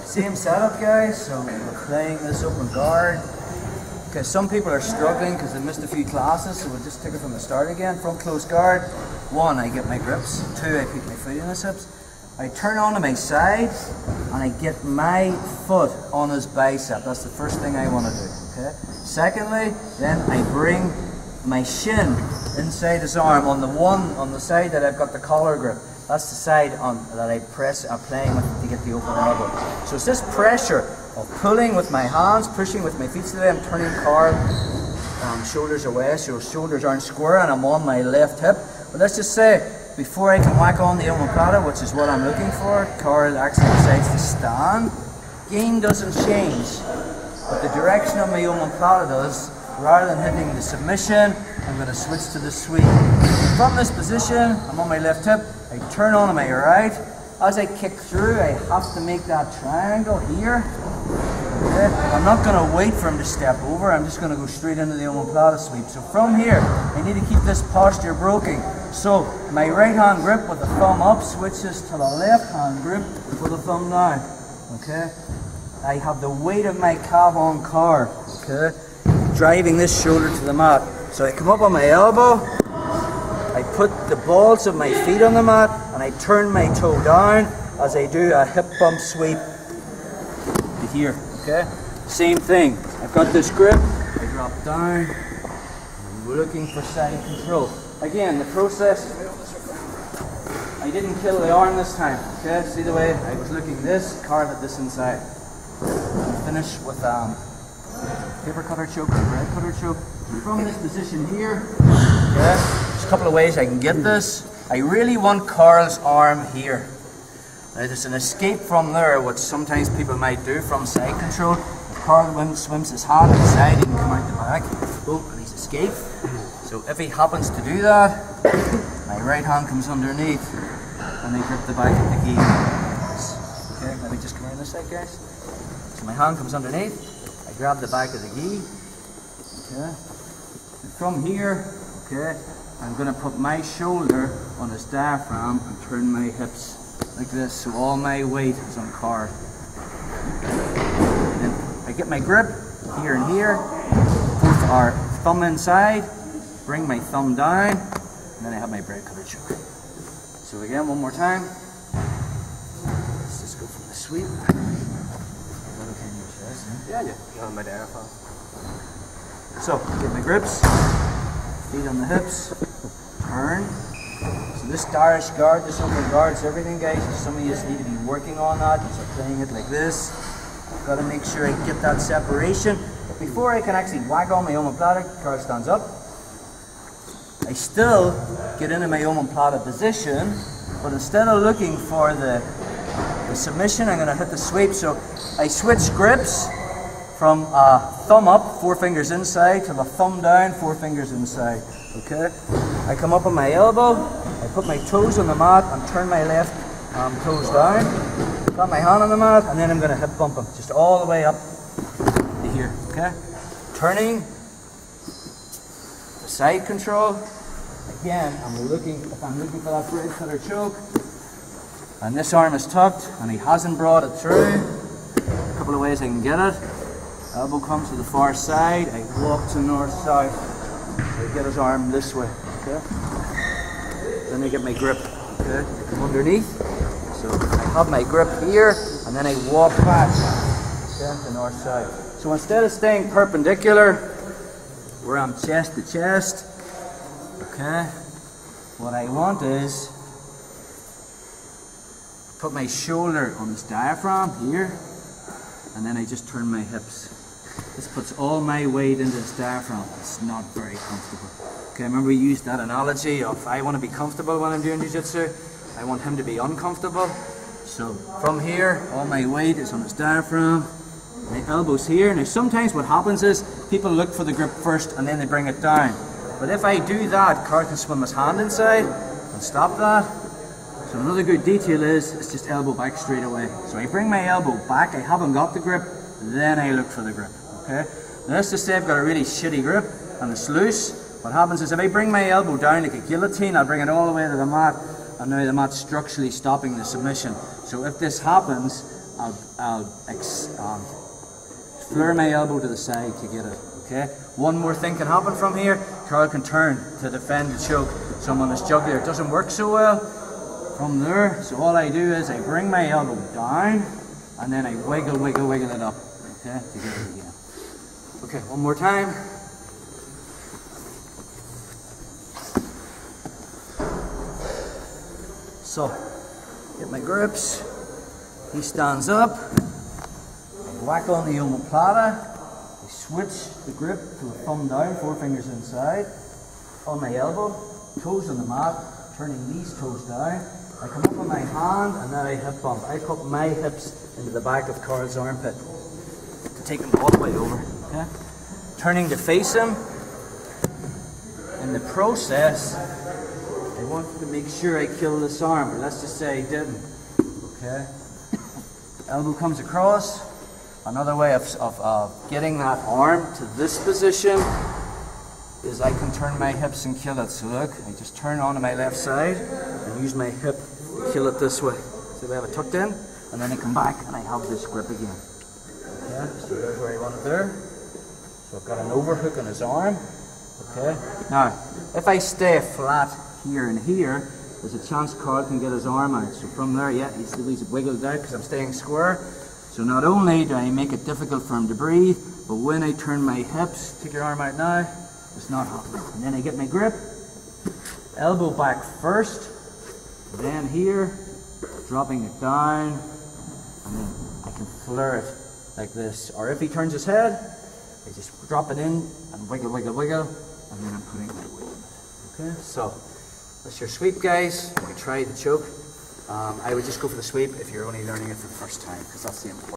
Same setup, guys. So we're playing this open guard. Okay, some people are struggling because they missed a few classes, so we'll just take it from the start again. Front close guard. 1, I get my grips. 2, I put my foot in his hips. I turn onto my side and I get my foot on his bicep. That's the first thing I want to do. Okay. Secondly, then I bring my shin inside his arm on the side that I've got the collar grip. That's the side that I'm playing with to get the open elbow. So it's this pressure of pulling with my hands, pushing with my feet. So I'm turning Carl shoulders away, so shoulders aren't square, and I'm on my left hip. But let's just say, before I can whack on the omoplata, which is what I'm looking for, Carl actually decides to stand. Game doesn't change, but the direction of my omoplata does. Rather than hitting the submission, I'm going to switch to the sweep. From this position, I'm on my left hip, I turn on my right. As I kick through, I have to make that triangle here. Okay. I'm not going to wait for him to step over, I'm just going to go straight into the omoplata sweep. So from here, I need to keep this posture broken. So my right hand grip with the thumb up switches to the left hand grip with the thumb down. Okay. I have the weight of my calf on car. Okay. Driving this shoulder to the mat. So I come up on my elbow, I put the balls of my feet on the mat, and I turn my toe down as I do a hip bump sweep to here. Okay? Same thing. I've got this grip, I drop down, I'm looking for side control. Again, the process, I didn't kill the arm this time. Okay? See the way I was looking this, carve it this inside. Finish with paper cutter choke, bread cutter choke. From this position here, okay, there's a couple of ways I can get this. I really want Carl's arm here. Now there's an escape from there, which sometimes people might do from side control. If Carl swims his hand inside, he can come out the back. Oh, and he's escaped. So if he happens to do that, my right hand comes underneath and I grip the back of the gi. Okay, let me just come around this side, guys. So my hand comes underneath. I grab the back of the gi, okay, and from here, okay, I'm going to put my shoulder on his diaphragm and turn my hips like this, so all my weight is on Carl. Then I get my grip here and here, both our thumb inside, bring my thumb down, and then I have my bread cutter choke. So again, one more time, let's just go from the sweep. Yeah. On my diaphragm. So, get my grips, feet on the hips, turn. So this Darish guard, this open guard's everything, guys. Some of you just need to be working on that. You start playing it like this. I've got to make sure I get that separation. But before I can actually whack on my omoplata, Carl stands up. I still get into my omoplata position, but instead of looking for the submission, I'm going to hit the sweep. So I switch grips from thumb up, 4 fingers inside, to the thumb down, 4 fingers inside. Okay? I come up on my elbow, I put my toes on the mat and turn my left toes down. Got my hand on the mat, and then I'm going to hip bump him just all the way up to here. Okay? Turning the side control. Again, if I'm looking for that bread cutter choke, and this arm is tucked and he hasn't brought it through, a couple of ways I can get it. Elbow comes to the far side, I walk to north-south, I get his arm this way, okay? Then I get my grip, okay? I come underneath, so I have my grip here, and then I walk back, okay, to north-south. So instead of staying perpendicular, where I'm chest to chest, okay, what I want is put my shoulder on this diaphragm here, and then I just turn my hips. This puts all my weight into this diaphragm. It's not very comfortable. Okay, remember we used that analogy of I want to be comfortable when I'm doing jiu-jitsu, I want him to be uncomfortable. So from here, all my weight is on his diaphragm, my elbows here. Now sometimes what happens is people look for the grip first and then they bring it down. But if I do that, Carl can swim his hand inside and stop that. So another good detail is, it's just elbow back straight away. So I bring my elbow back, I haven't got the grip, then I look for the grip, okay? Now let's just say I've got a really shitty grip and it's loose. What happens is if I bring my elbow down like a guillotine, I'll bring it all the way to the mat, and now the mat's structurally stopping the submission. So if this happens, I'll flare my elbow to the side to get it, okay? One more thing can happen from here. Carl can turn to defend the choke. So I'm on this jugular. It doesn't work so well from there. So all I do is I bring my elbow down and then I wiggle it up, okay, to get it again. Okay, one more time. So, get my grips. He stands up. I whack on the omoplata. I switch the grip to a thumb down, 4 fingers inside. On my elbow, toes on the mat, turning these toes down. I come up on my hand and then I hip bump. I cup my hips into the back of Carl's armpit to take him all the way over. Okay? Turning to face him. In the process, I wanted to make sure I kill this arm, but let's just say I didn't. Okay? Elbow comes across. Another way of getting that arm to this position is I can turn my hips and kill it. So look, I just turn onto my left side and use my hip to kill it this way. So I have it tucked in, and then I come back and I have this grip again. Okay, so there's where I want it there. So I've got an overhook on his arm. Okay, now if I stay flat here and here, there's a chance Carl can get his arm out. So from there, yeah, he's wiggled out because I'm staying square. So not only do I make it difficult for him to breathe, but when I turn my hips, take your arm out now, it's not happening. And then I get my grip, elbow back first, then here, dropping it down, and then I can flare it like this. Or if he turns his head, I just drop it in and wiggle, and then I'm putting my weight on it. Okay, so that's your sweep, guys. We try the choke. I would just go for the sweep if you're only learning it for the first time, because that's the important.